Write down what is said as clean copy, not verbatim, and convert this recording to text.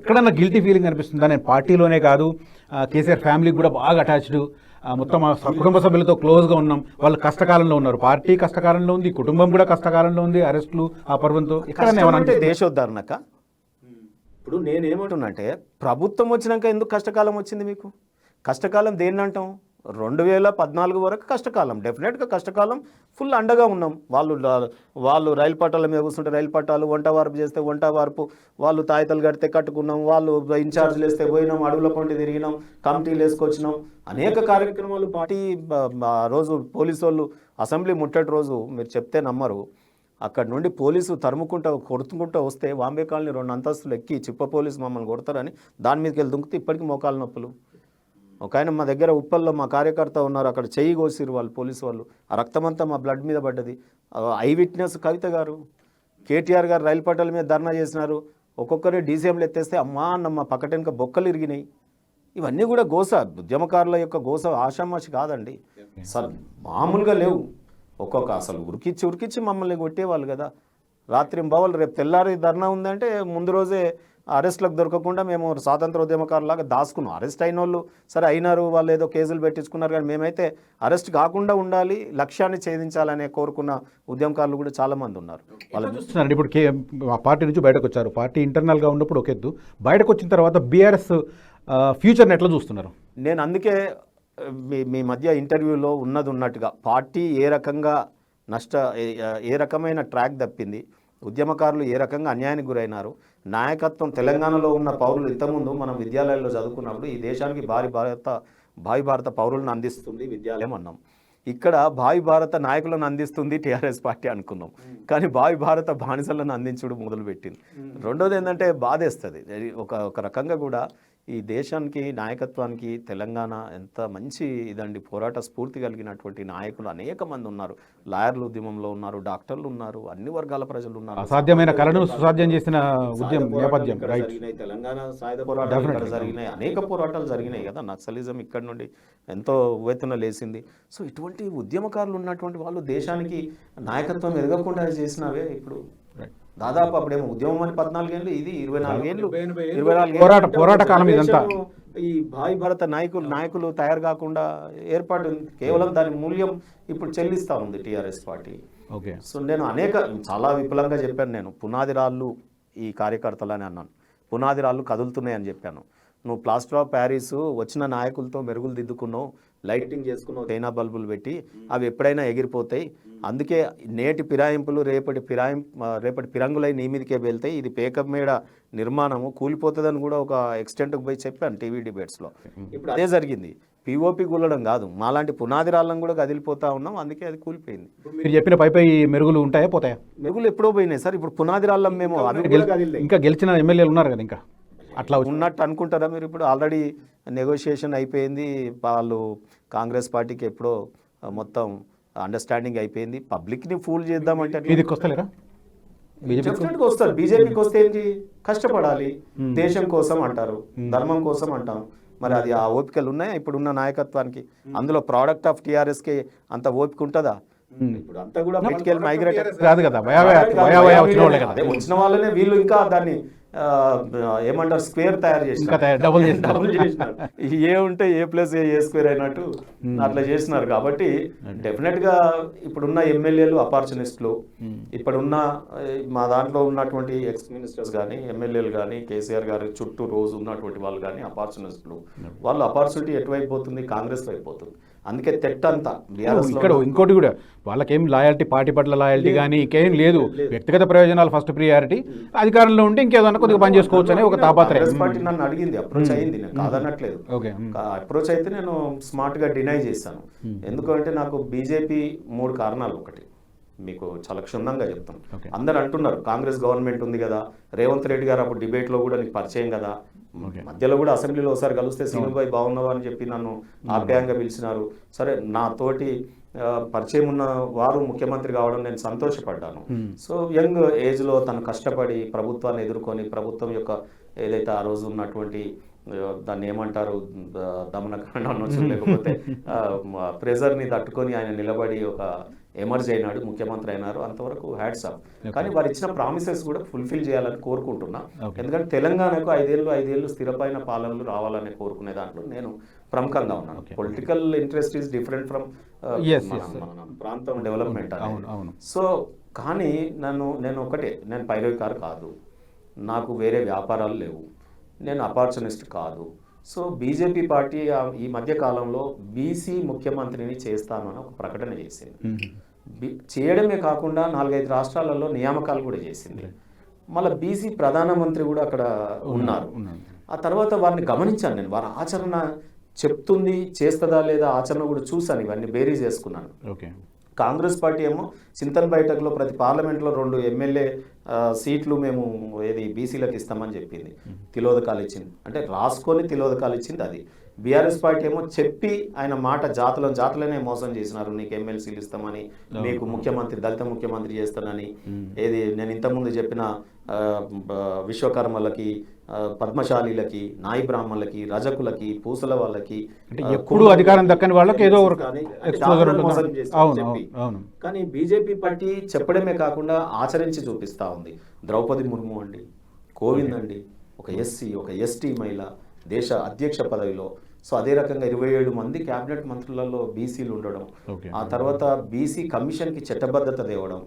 ఎక్కడన్నా guilty feeling అనిపిస్తుందా? నేను పార్టీలోనే కాదు, కేసీఆర్ ఫ్యామిలీకి కూడా బాగా అటాచ్డ్, మొత్తం కుటుంబ సభ్యులతో క్లోజ్గా ఉన్నాం, వాళ్ళు కష్టకాలంలో ఉన్నారు, పార్టీ కష్టకాలంలో ఉంది, కుటుంబం కూడా కష్టకాలంలో ఉంది, అరెస్టులు ఆ పర్వంతో ఎక్కడన్నా ఏమన్నా దేశోద్ధరణక. ఇప్పుడు నేనేమంటున్నంటే ప్రభుత్వం వచ్చినాక ఎందుకు కష్టకాలం వచ్చింది మీకు? కష్టకాలం దేన్ని అంటాం? 2014 వరకు కష్టకాలం, డెఫినెట్గా కష్టకాలం, ఫుల్ అండగా ఉన్నాం. వాళ్ళు రైలు పట్టాల మీద కూర్చుంటే రైలు పట్టాలు, వంట వార్పు చేస్తే వంట వార్పు, వాళ్ళు తాయితలు కడితే కట్టుకున్నాం, వాళ్ళు ఇన్ఛార్జ్లు వేస్తే పోయినాం, అడవుల పంటి తిరిగినాం, కమిటీలు వేసుకొచ్చినాం, అనేక కార్యక్రమాలు పార్టీ. రోజు పోలీసు వాళ్ళు అసెంబ్లీ ముట్టటి రోజు మీరు చెప్తే నమ్మరు, అక్కడ నుండి పోలీసు తరుముకుంటూ కొడుతుకుంటూ వస్తే వాంబే కాలనీ 2 అంతస్తులు ఎక్కి చిప్ప పోలీసు మమ్మల్ని కొడతారని దాని మీదకి వెళ్ళి దుంకితే ఇప్పటికీ మోకాలు నొప్పులు. ఒక ఆయన మా దగ్గర ఉప్పల్లో మా కార్యకర్త ఉన్నారు, అక్కడ చెయ్యి కోసిరు వాళ్ళు పోలీసు వాళ్ళు, ఆ రక్తమంతా మా బ్లడ్ మీద పడ్డది. ఐ విట్నెస్ కవిత గారు, కేటీఆర్ గారు రైలు పట్టాల మీద ధర్నా చేసినారు, ఒక్కొక్కరే డీసీఎంలు ఎత్తేస్తే అమ్మా అన్నమ్మ పక్కటెనక బొక్కలు ఇరిగినాయి. ఇవన్నీ కూడా గోస, ఉద్యమకారుల యొక్క గోస ఆషామాషి కాదండి, అసలు మామూలుగా లేవు. అసలు ఉరికిచ్చి మమ్మల్ని కొట్టేవాళ్ళు కదా. రాత్రి బావలు రేపు తెల్లారి ధర్నా ఉందంటే ముందు రోజే అరెస్ట్లకు దొరకకుండా మేము స్వాతంత్ర ఉద్యమకారులాగా దాచుకున్నాం. అరెస్ట్ అయిన వాళ్ళు సరే అయినారు, వాళ్ళు ఏదో కేసులు పెట్టించుకున్నారు, కానీ మేమైతే అరెస్ట్ కాకుండా ఉండాలి, లక్ష్యాన్ని ఛేదించాలనే కోరుకున్న ఉద్యమకారులు కూడా చాలామంది ఉన్నారు. వాళ్ళు చూస్తున్నారు ఇప్పుడు పార్టీ నుంచి బయటకు వచ్చారు, పార్టీ ఇంటర్నల్గా ఉన్నప్పుడు ఒక ఎత్తు, బయటకు వచ్చిన తర్వాత బీఆర్ఎస్ ఫ్యూచర్ని ఎట్లా చూస్తున్నారు? నేను అందుకే మీ మధ్య ఇంటర్వ్యూలో ఉన్నట్టుగా పార్టీ ఏ రకమైన ట్రాక్ తప్పింది, ఉద్యమకారులు ఏ రకంగా అన్యాయానికి గురైనారు, నాయకత్వం తెలంగాణలో ఉన్న పౌరులు ఇంతకుముందు మనం విద్యాలయాల్లో చదువుకున్నప్పుడు ఈ దేశానికి భావి భారత పౌరులను అందిస్తుంది విద్యాలయం అన్నాం. ఇక్కడ భావి భారత నాయకులను అందిస్తుంది టీఆర్ఎస్ పార్టీ అనుకున్నాం, కానీ భావి భారత బానిసలను అందించడం మొదలుపెట్టింది. రెండోది ఏంటంటే బాధేస్తుంది ఒక రకంగా కూడా ఈ దేశానికి నాయకత్వానికి తెలంగాణ ఎంత మంచి ఇదండి, పోరాట స్ఫూర్తి కలిగినటువంటి నాయకులు అనేక మంది ఉన్నారు, లాయర్లు ఉద్యమంలో ఉన్నారు, డాక్టర్లు ఉన్నారు, అన్ని వర్గాల ప్రజలు ఉన్నారు. అసాధ్యమైన కళను సుసాధ్యం చేసిన ఉద్యమం నేపథ్యం జరిగినాయి, తెలంగాణ సాయుధ పోరాటాలు జరిగినాయి, అనేక పోరాటాలు జరిగినాయి కదా. నక్సలిజం ఇక్కడ నుండి ఎంతో ఉవ్వెత్తున లేసింది. సో ఇటువంటి ఉద్యమకారులు ఉన్నటువంటి వాళ్ళు దేశానికి నాయకత్వం ఎదగకుండా చేసినవే. ఇప్పుడు దాదాపు అప్పుడేమో ఉద్యమం అని 14 ఏళ్ళు, ఇది 24 ఏళ్ళు, 24 పోరాట కాలం ఇదంతా. ఈ భావి భారత నాయకులు తయారు కాకుండా ఏర్పాటు కేవలం దాని మూల్యం ఇప్పుడు చెల్లిస్తూ ఉంది టీఆర్ఎస్ పార్టీ. ఓకే. సో నేను చాలా విపులంగా చెప్పాను, నేను పునాది రాళ్ళు ఈ కార్యకర్తలని అన్నాను, పునాది రాళ్ళు కదులుతున్నాయని చెప్పాను. నువ్వు ప్లాస్టర్ ఆఫ్ ప్యారిస్ వచ్చిన నాయకులతో మెరుగులు దిద్దుకున్నావు, లైటింగ్ చేసుకున్నావు, చైనా బల్బులు పెట్టి, అవి ఎప్పుడైనా ఎగిరిపోతాయి. అందుకే నేటి ఫిరాయింపులు రేపటి ఫిరంగులై నీ మీదకే వెళ్తాయి. ఇది పేకప్ మేడ నిర్మాణము కూలిపోతుందని కూడా ఒక ఎక్స్టెంట్కి పోయి చెప్పాను టీవీ డిబేట్స్లో. ఇప్పుడు అదే జరిగింది, పిఓపి కూలడం కాదు, మాలాంటి పునాది రాళ్ళం కూడా కదిలిపోతా ఉన్నాం, అందుకే అది కూలిపోయింది. మీరు చెప్పిన పై మెరుగులు ఉంటాయా పోతాయా? మెరుగులు ఎప్పుడో పోయినాయి సార్, ఇప్పుడు పునాది రాళ్ళం మేము ఇంకా గెలిచిన ఎమ్మెల్యేలు ఉన్నారు కదా, ఇంకా అట్లా ఉన్నట్టు అనుకుంటారా మీరు? ఇప్పుడు ఆల్రెడీ నెగోషియేషన్ అయిపోయింది, వాళ్ళు కాంగ్రెస్ పార్టీకి ఎప్పుడో మొత్తం అండర్స్టాండింగ్ అయిపోయింది. పబ్లిక్ని ఫూల్ చేద్దామంటే వస్తలేరా? డెఫినెట్గా వస్తారు. బీజేపీకి వస్తే ఏంటి, కష్టపడాలి, దేశం కోసం అంటారు, ధర్మం కోసం అంటాం. మరి అది ఆ ఓపికలు ఉన్నాయా ఇప్పుడున్న నాయకత్వానికి? అందులో ప్రోడక్ట్ ఆఫ్ టీఆర్ఎస్కి అంత ఓపిక ఉంటుందా? ఇప్పుడు అంతా కూడా మైగ్రేట్ కాదు కదా, వచ్చిన వాళ్ళనే వీళ్ళు ఇంకా దాన్ని ఏమంటారు స్క్వేర్ తయారు చేసినారు, డబుల్ చేసినారు. ఏ ఉంటే ఏ ప్లస్ ఏ స్క్వేర్ అయినట్టు అట్లా చేసినారు. కాబట్టి డెఫినెట్గా ఇప్పుడున్న ఎమ్మెల్యేలు అపార్చునిస్టులు, ఇప్పుడున్న మా దాంట్లో ఉన్నటువంటి ఎక్స్ మినిస్టర్స్ కానీ ఎమ్మెల్యేలు కానీ కేసీఆర్ గారి చుట్టూ రోజు ఉన్నటువంటి వాళ్ళు కానీ అపార్చునిస్టులు. వాళ్ళు అపార్చునిటీ ఎటువైపు పోతుంది, కాంగ్రెస్ వైపు పోతుంది. అందుకే తెట్టంతా ఇక్కడ ఇంకోటి కూడా, వాళ్ళకేం లాయల్టీ, పార్టీ పట్ల లాయల్టీ కానీ ఇంకేం లేదు, వ్యక్తిగత ప్రయోజనాలు ఫస్ట్ ప్రియారిటీ, అధికారంలో ఉంటే ఇంకేదన్నా కొద్దిగా పని చేసుకోవచ్చు అనే ఒక తాపత్రయం. పార్టీ నన్ను అడిగింది, అప్రోచ్ అయ్యింది, నేను కాదనట్లేదు. అప్రోచ్ అయితే నేను స్మార్ట్ గా డినై చేశాను. ఎందుకంటే నాకు బీజేపీ 3 కారణాలు. ఒకటి మీకు చాలా క్షుణ్ణంగా చెప్తాను. అందరు అంటున్నారు కాంగ్రెస్ గవర్నమెంట్ ఉంది కదా, రేవంత్ రెడ్డి గారు అప్పుడు డిబేట్లో కూడా నీకు పరిచయం కదా, మధ్యలో కూడా అసెంబ్లీలో ఒకసారి కలిస్తే శ్రీనుభాయ్ బాగున్నావా అని చెప్పి నన్ను ఆప్యాయంగా పిలిచినారు. సరే, నా తోటి పరిచయం ఉన్న వారు ముఖ్యమంత్రి కావడం నేను సంతోషపడ్డాను. సో యంగ్ ఏజ్లో తను కష్టపడి ప్రభుత్వాన్ని ఎదుర్కొని, ప్రభుత్వం యొక్క ఏదైతే ఆ రోజు ఉన్నటువంటి దాన్ని ఏమంటారు దమనకాండ అనొచ్చు, లేకపోతే ప్రెజర్ని తట్టుకొని ఆయన నిలబడి ఒక ఎమర్జ్ అయినాడు, ముఖ్యమంత్రి అయినారు, అంతవరకు హ్యాట్స్ ఆఫ్. కానీ వారు ఇచ్చిన ప్రామిసెస్ కూడా ఫుల్ఫిల్ చేయాలని కోరుకుంటున్నా. ఎందుకంటే తెలంగాణకు 5 ఏళ్ళు స్థిరపైన పాలనలు రావాలని కోరుకునే దాంట్లో నేను ప్రముఖంగా ఉన్నాను. Political interest is different from ప్రాంతం డెవలప్మెంట్. సో కానీ నేను ఒకటే, నేను పైరవికారు కాదు, నాకు వేరే వ్యాపారాలు లేవు, నేను అపార్చునిస్ట్ కాదు. సో బీజేపీ పార్టీ ఈ మధ్య కాలంలో బీసీ ముఖ్యమంత్రిని చేస్తాను అని ఒక ప్రకటన చేసింది. చేయడమే కాకుండా 4-5 రాష్ట్రాలలో నియామకాలు కూడా చేసింది. మళ్ళీ బీసీ ప్రధానమంత్రి కూడా అక్కడ ఉన్నారు. ఆ తర్వాత వారిని గమనించాను నేను, వారి ఆచరణ చెప్తుంది, చేస్తుందా లేదా ఆచరణ కూడా చూశాను, ఇవన్నీ బేరీ చేసుకున్నాను. కాంగ్రెస్ పార్టీ ఏమో చింతన్ బైఠక్లో ప్రతి పార్లమెంట్లో 2 ఎమ్మెల్యే సీట్లు మేము బీసీలకు ఇస్తామని చెప్పింది, తిలోదకాలు ఇచ్చింది, అంటే రాసుకొని తిలోదకాలు ఇచ్చింది అది. బీఆర్ఎస్ పార్టీ ఏమో చెప్పి ఆయన మాట జాతులనే మోసం చేసినారు, నీకు ఎమ్మెల్సీలు ఇస్తామని, మీకు ముఖ్యమంత్రి దళిత ముఖ్యమంత్రి చేస్తానని. నేను ఇంతకుముందు చెప్పిన విశ్వకర్మలకి, పద్మశాలీలకి, నాయి బ్రాహ్మణులకి, రజకులకి, పూసల వాళ్ళకి, ఎప్పుడు అధికారం దక్కని వాళ్ళకి ఏదో కానీ బీజేపీ పార్టీ చెప్పడమే కాకుండా ఆచరించి చూపిస్తా ఉంది. ద్రౌపది ముర్ము అండి, కోవింద్ అండి, ఒక ఎస్సీ ఒక ఎస్టీ మహిళ దేశ అధ్యక్ష పదవిలో. సో అదే రకంగా 27 మంది క్యాబినెట్ మంత్రులలో బీసీలు ఉండడం, ఆ తర్వాత బీసీ కమిషన్కి చట్టబద్ధత తేవడం.